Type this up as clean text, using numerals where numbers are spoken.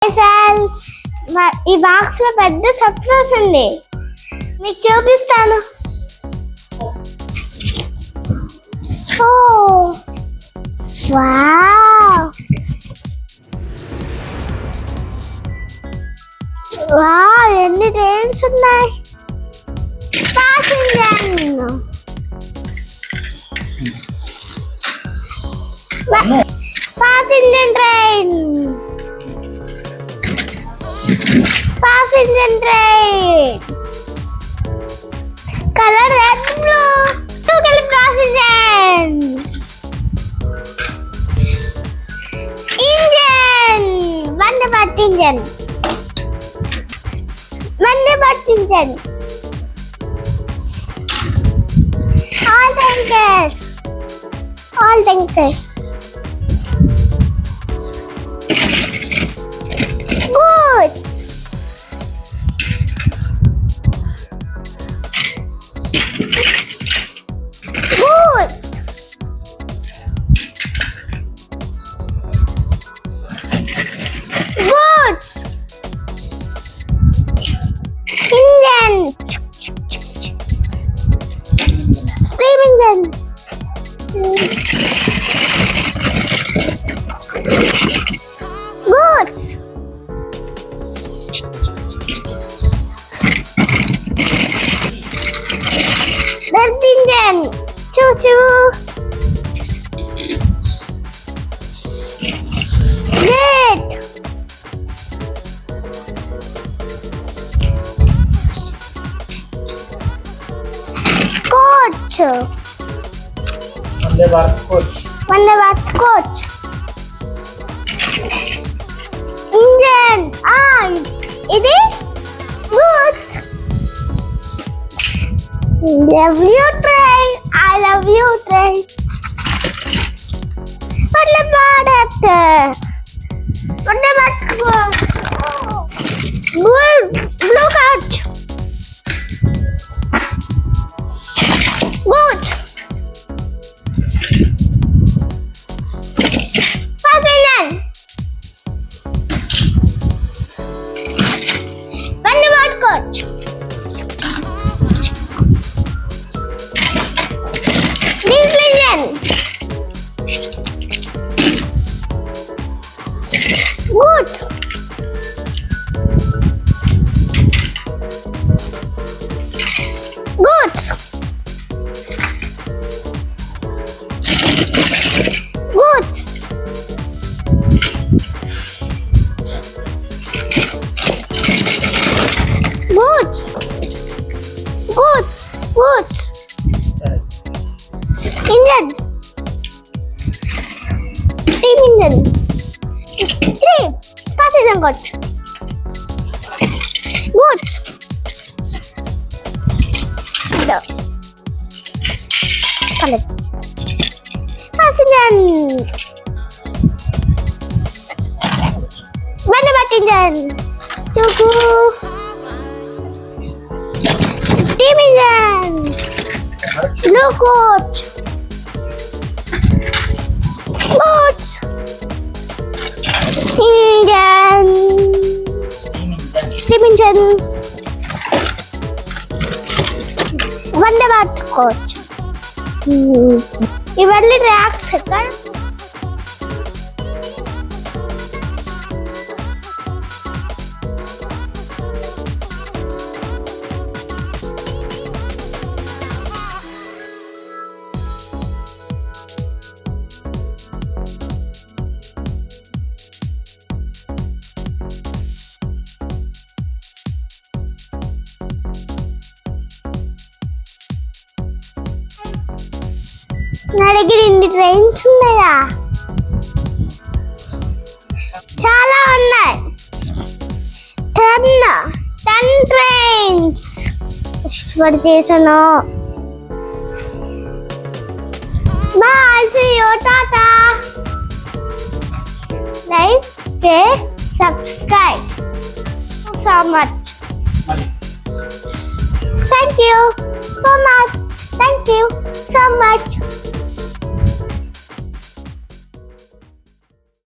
Friends, ఈ box లో పెద్ద సర్ప్రైజ్ ఉంది, మీకు చూపిస్తాను. వావ్ వావ్, ఎన్ని ట్రైన్స్ ఉన్నాయి. Passenger train, passenger train, color red blue, two color passenger, engine, Vandebharat engine, Vandebharat engine, all tankers, goods, steam engine, goods, dirt engine, choo choo, gate, coach, Vandebharat coach, engine, ఇది goods, love you train, I love you train, Vandebharat blue coach, good, passenger, Vandebharat coach, diesel engine, good, goods, goods, goods, engine, steam engine, three, passenger coach, goods, passenger, Vandebharat engine, choo-choo, steam engine, blue coach, goods, engine, steam engine, Vandebharat coach. ఇవన్నీ tracks ఎక్కడ నా దగ్గర ఇన్ని trains ఉన్నాయా? చాలా ఉన్నాయి. 10 trains కష్టపడి చేసాను. Bye, see you, tata. Like, share, subscribe so much. Thank you so much.